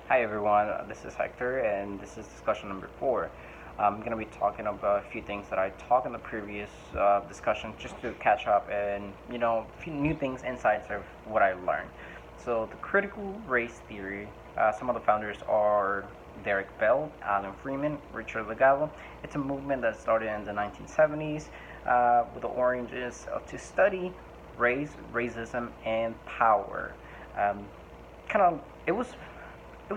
Hi everyone, this is Hector, and this is discussion number 4. I'm going to be talking about a few things that I talked in the previous discussion just to catch up and, a few new things, insights of what I learned. So, the critical race theory, some of the founders are Derek Bell, Alan Freeman, Richard Legallo. It's a movement that started in the 1970s with the origins to study race, racism, and power. Um, kind of, it was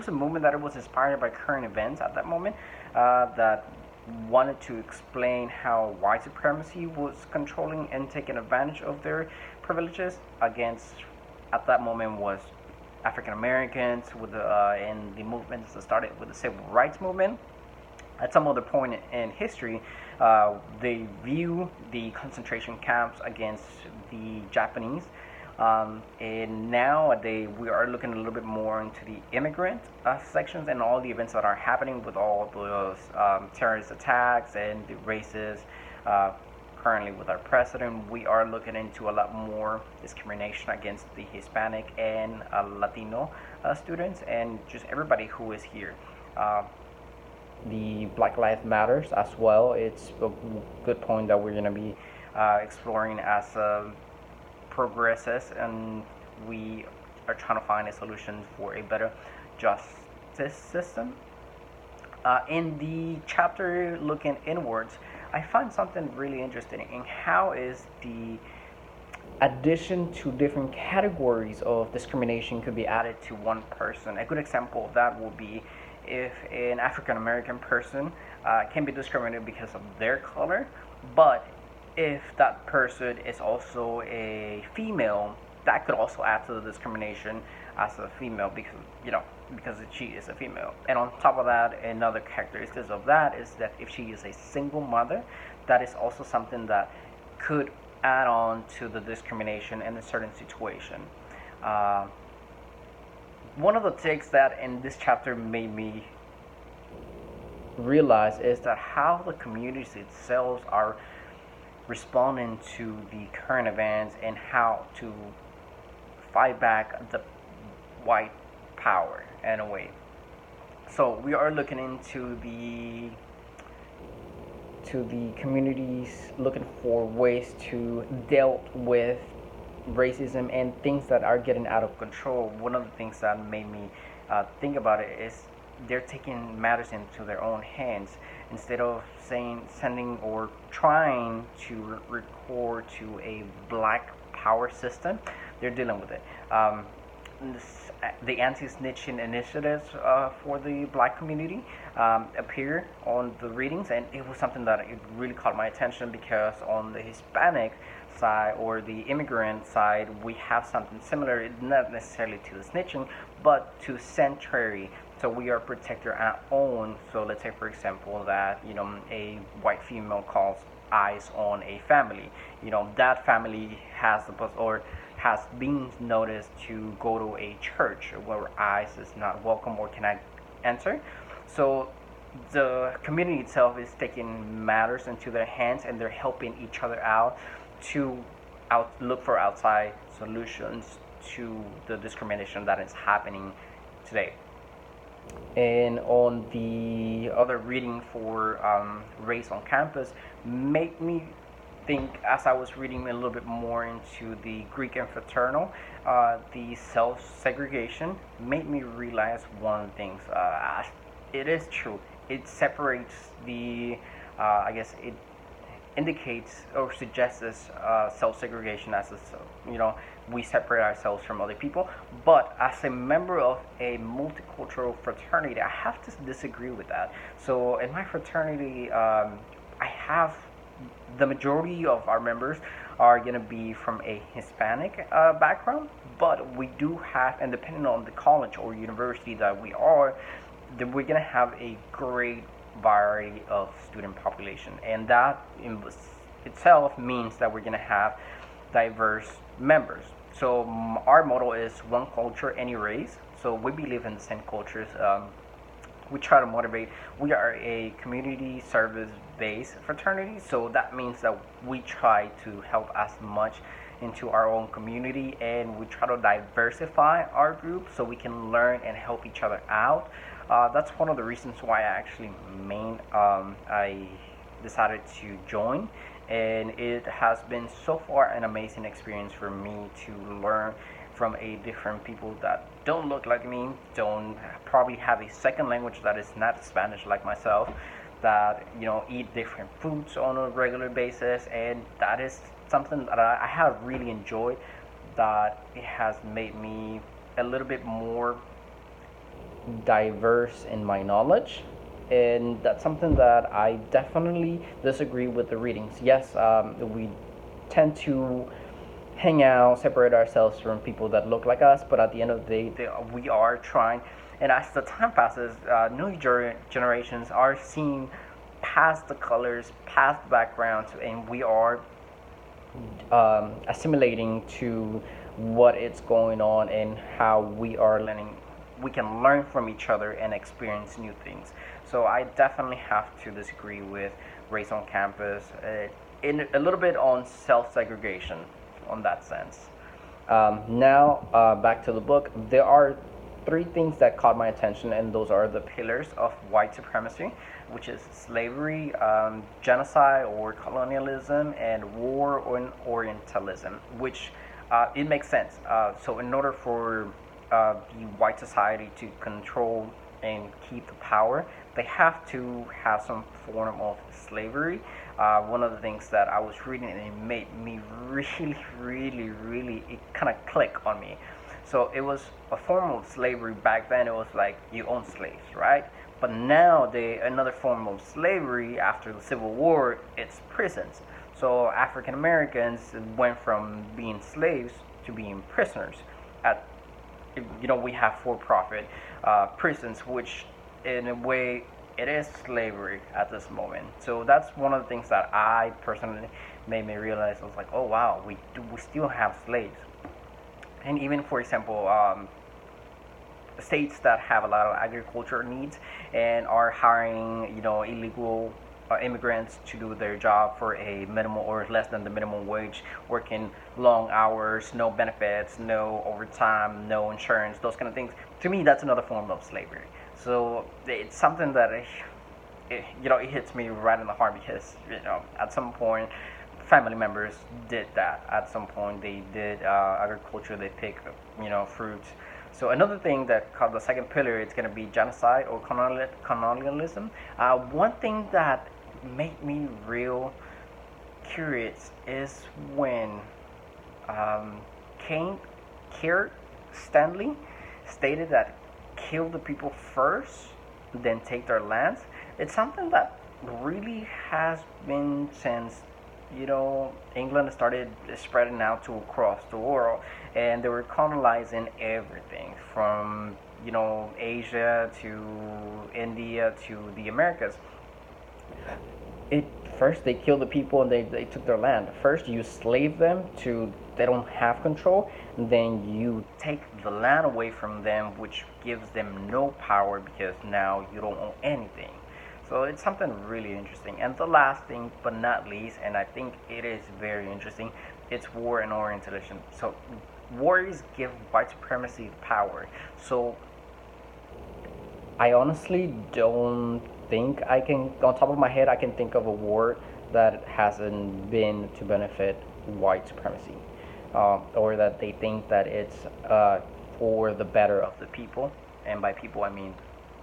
a movement that it was inspired by current events at that moment that wanted to explain how white supremacy was controlling and taking advantage of their privileges against at that moment was African Americans with and the movements that started with the civil rights movement. At some other point in history, they view the concentration camps against the Japanese. And nowadays, we are looking a little bit more into the immigrant sections and all the events that are happening with all those terrorist attacks and the races. Uh, Currently, with our president, we are looking into a lot more discrimination against the Hispanic and Latino students and just everybody who is here. Uh, the Black Lives Matters as well. It's a good point that we're going to be exploring as progresses, and we are trying to find a solution for a better justice system. In the chapter looking inwards, I find something really interesting in how is the addition to different categories of discrimination could be added to one person. A good example of that will be if an African American person can be discriminated because of their color, but if that person is also a female, that could also add to the discrimination as a female because she is a female. And on top of that, another characteristic of that is that if she is a single mother, that is also something that could add on to the discrimination in a certain situation. Uh, One of the takes that in this chapter made me realize is that how the communities itself are responding to the current events and how to fight back the white power in a way. So we are looking into the communities looking for ways to deal with racism and things that are getting out of control. One of the things that made me think about it is they're taking matters into their own hands instead of sending or trying to record to a black power system. They're dealing with it. The anti-snitching initiatives for the black community appear on the readings, and it was something that it really caught my attention because on the Hispanic side or the immigrant side, we have something similar, not necessarily to the snitching, but to sanctuary. So we are protector at own. So let's say, for example, that a white female calls eyes on a family. That family has the or has been noticed to go to a church where ICE is not welcome or cannot enter. So the community itself is taking matters into their hands and they're helping each other out to look for outside solutions to the discrimination that is happening today. And on the other reading for race on campus, made me think as I was reading a little bit more into the Greek and fraternal, the self-segregation made me realize one thing. It is true. It separates I guess it indicates or suggests this self-segregation as we separate ourselves from other people. But as a member of a multicultural fraternity, I have to disagree with that. So in my fraternity, I have the majority of our members are going to be from a Hispanic background, but we do have, and depending on the college or university that we are, then we're going to have a great variety of student population, and that in itself means that we're going to have diverse members. So our motto is one culture, any race. So we believe in the same cultures. We try to motivate. We are a community service based fraternity, so that means that we try to help as much into our own community, and we try to diversify our group so we can learn and help each other out. That's one of the reasons why I decided to join, and it has been so far an amazing experience for me to learn from a different people that don't look like me, don't probably have a second language that is not Spanish like myself, that eat different foods on a regular basis, and that is something that I have really enjoyed. That it has made me a little bit more diverse in my knowledge, and that's something that I definitely disagree with the readings. Yes, we tend to hang out, separate ourselves from people that look like us, but at the end of the day, we are trying. And as the time passes, generations are seeing past the colors, past the backgrounds, and we are assimilating to what is going on and how we are learning. We can learn from each other and experience new things. So I definitely have to disagree with race on campus, in a little bit on self-segregation on that sense. Now, back to the book. There are three things that caught my attention, and those are the pillars of white supremacy, which is slavery, genocide or colonialism, and war on Orientalism, which it makes sense. So, in order for the white society to control and keep the power, they have to have some form of slavery. One of the things that I was reading, and it made me really, it kind of clicked on me. So it was a form of slavery back then. It was like you own slaves, right? But now another form of slavery after the Civil War, it's prisons. So African Americans went from being slaves to being prisoners. At we have for-profit prisons, which in a way it is slavery at this moment. So that's one of the things that I personally made me realize. I was like, oh wow, we still have slaves. And even, for example, states that have a lot of agriculture needs and are hiring illegal immigrants to do their job for a minimal or less than the minimum wage, working long hours, no benefits, no overtime, no insurance, those kind of things. To me, that's another form of slavery. So it's something that it hits me right in the heart, because at some point family members did that. At some point they did agriculture. They pick fruits. So another thing that called the second pillar, it's going to be genocide or colonialism. One thing that made me real curious is when Kane Kier Stanley stated that kill the people first, then take their lands. It's something that really has been since England started spreading out to across the world, and they were colonizing everything from Asia to India to the Americas. It first they killed the people, and they took their land. First you slave them to they don't have control, and then you take the land away from them, which gives them no power because now you don't own anything. So it's something really interesting. And the last thing, but not least, and I think it is very interesting, it's war and Orientalism. So wars give white supremacy power. So I honestly don't think I can, on top of my head, I can think of a war that hasn't been to benefit white supremacy, or that they think that it's for the better of the people. And by people, I mean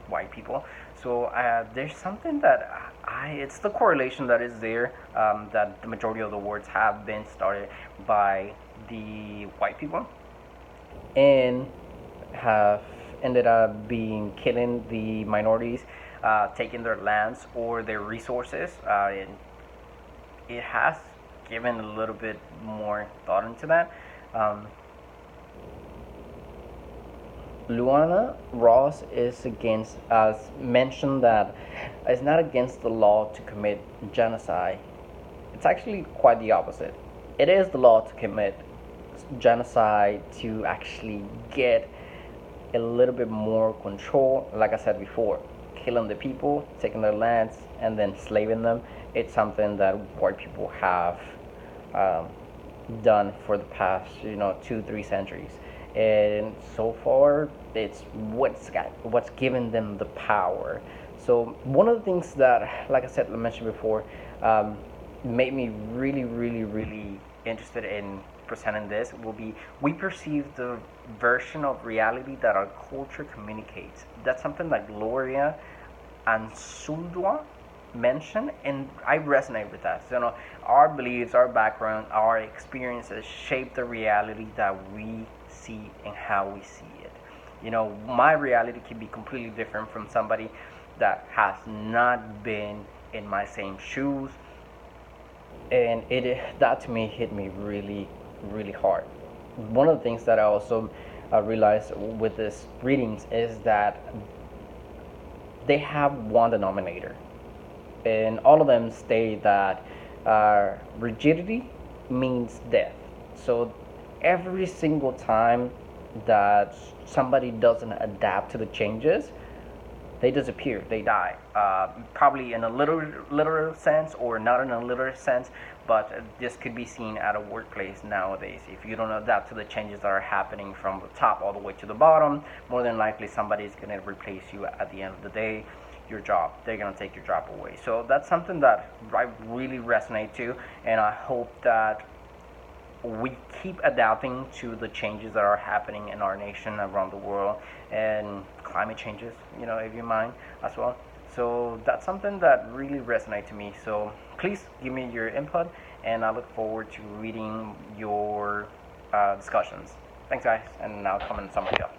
white people. So there's something that it's the correlation that is there, that the majority of the wars have been started by the white people and have ended up being killing the minorities, taking their lands or their resources. And it has given a little bit more thought into that. Luana Ross is against, as mentioned, that it's not against the law to commit genocide. It's actually quite the opposite. It is the law to commit genocide to actually get a little bit more control. Like I said before, killing the people, taking their lands, and then slaving them. It's something that white people have done for the past 2 3 centuries, and so far it's what's given them the power. So one of the things that, like I said, I mentioned before, um, made me really, really, really interested in presenting this will be we perceive the version of reality that our culture communicates. That's something that Gloria and Sundwa mentioned, and I resonate with that. So, our beliefs, our background, our experiences shape the reality that we see and how we see it. My reality can be completely different from somebody that has not been in my same shoes, and that to me hit me really, really hard. One of the things that I also realized with this readings is that they have one denominator, and all of them state that rigidity means death. So every single time that somebody doesn't adapt to the changes, they disappear, they die. Probably in a literal sense or not in a literal sense, but this could be seen at a workplace nowadays. If you don't adapt to the changes that are happening from the top all the way to the bottom, more than likely somebody's going to replace you at the end of the day. Your job, they're going to take your job away. So that's something that I really resonate to, and I hope that we keep adapting to the changes that are happening in our nation, around the world, and climate changes, if you mind, as well. So that's something that really resonates to me. So please give me your input, and I look forward to reading your discussions. Thanks, guys, and now comment somebody else.